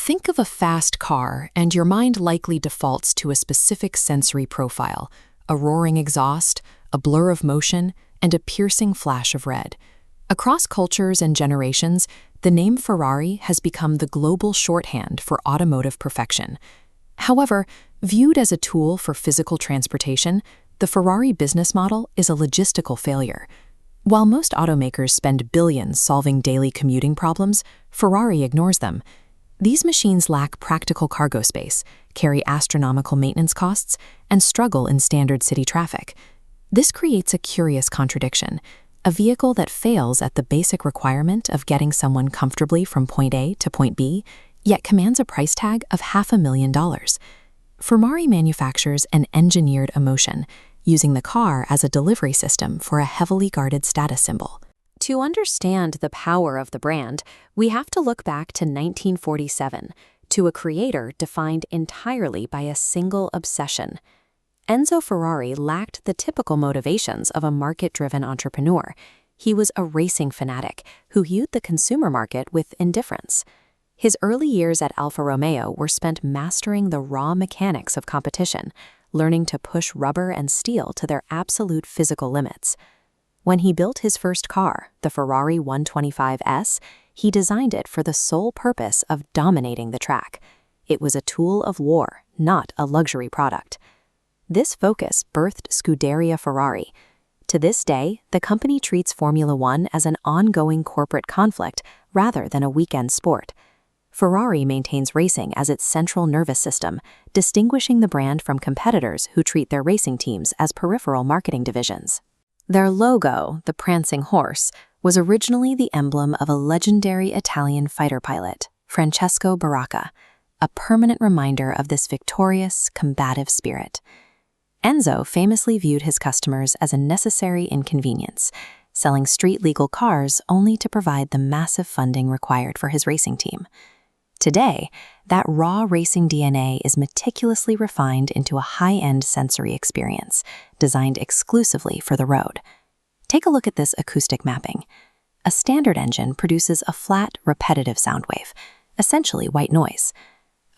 Think of a fast car, and your mind likely defaults to a specific sensory profile: a roaring exhaust, a blur of motion, and a piercing flash of red. Across cultures and generations, the name Ferrari has become the global shorthand for automotive perfection. However, viewed as a tool for physical transportation, the Ferrari business model is a logistical failure. While most automakers spend billions solving daily commuting problems, Ferrari ignores them. These machines lack practical cargo space, carry astronomical maintenance costs, and struggle in standard city traffic. This creates a curious contradiction: a vehicle that fails at the basic requirement of getting someone comfortably from point A to point B, yet commands a price tag of $500,000. Ferrari manufactures an engineered emotion, using the car as a delivery system for a heavily guarded status symbol. To understand the power of the brand, we have to look back to 1947, to a creator defined entirely by a single obsession. Enzo Ferrari lacked the typical motivations of a market-driven entrepreneur. He was a racing fanatic who viewed the consumer market with indifference. His early years at Alfa Romeo were spent mastering the raw mechanics of competition, learning to push rubber and steel to their absolute physical limits. When he built his first car, the Ferrari 125S, he designed it for the sole purpose of dominating the track. It was a tool of war, not a luxury product. This focus birthed Scuderia Ferrari. To this day, the company treats Formula One as an ongoing corporate conflict rather than a weekend sport. Ferrari maintains racing as its central nervous system, distinguishing the brand from competitors who treat their racing teams as peripheral marketing divisions. Their logo, the prancing horse, was originally the emblem of a legendary Italian fighter pilot, Francesco Baracca, a permanent reminder of this victorious, combative spirit. Enzo famously viewed his customers as a necessary inconvenience, selling street-legal cars only to provide the massive funding required for his racing team. Today, that raw racing DNA is meticulously refined into a high-end sensory experience, designed exclusively for the road. Take a look at this acoustic mapping. A standard engine produces a flat, repetitive sound wave, essentially white noise.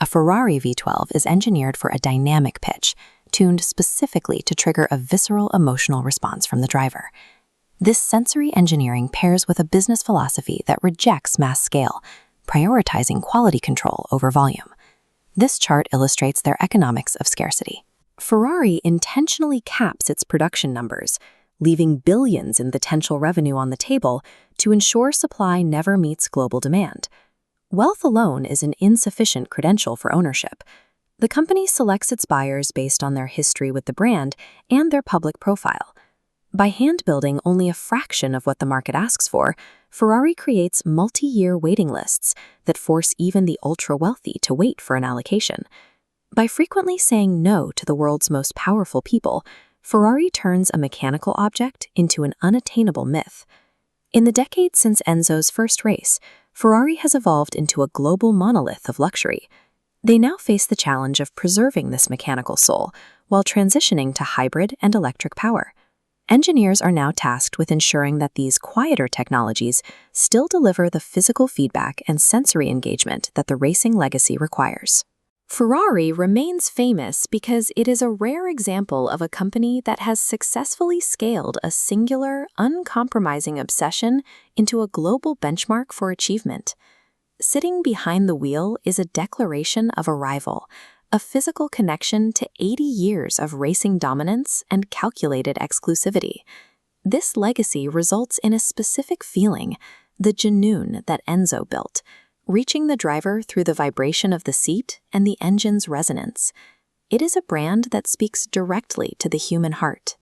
A Ferrari V12 is engineered for a dynamic pitch, tuned specifically to trigger a visceral emotional response from the driver. This sensory engineering pairs with a business philosophy that rejects mass scale, prioritizing quality control over volume. This chart illustrates their economics of scarcity. Ferrari intentionally caps its production numbers, leaving billions in potential revenue on the table to ensure supply never meets global demand. Wealth alone is an insufficient credential for ownership. The company selects its buyers based on their history with the brand and their public profile. By hand-building only a fraction of what the market asks for, Ferrari creates multi-year waiting lists that force even the ultra-wealthy to wait for an allocation. By frequently saying no to the world's most powerful people, Ferrari turns a mechanical object into an unattainable myth. In the decades since Enzo's first race, Ferrari has evolved into a global monolith of luxury. They now face the challenge of preserving this mechanical soul while transitioning to hybrid and electric power. Engineers are now tasked with ensuring that these quieter technologies still deliver the physical feedback and sensory engagement that the racing legacy requires. Ferrari remains famous because it is a rare example of a company that has successfully scaled a singular, uncompromising obsession into a global benchmark for achievement. Sitting behind the wheel is a declaration of arrival, a physical connection to 80 years of racing dominance and calculated exclusivity. This legacy results in a specific feeling, the genoon that Enzo built, reaching the driver through the vibration of the seat and the engine's resonance. It is a brand that speaks directly to the human heart.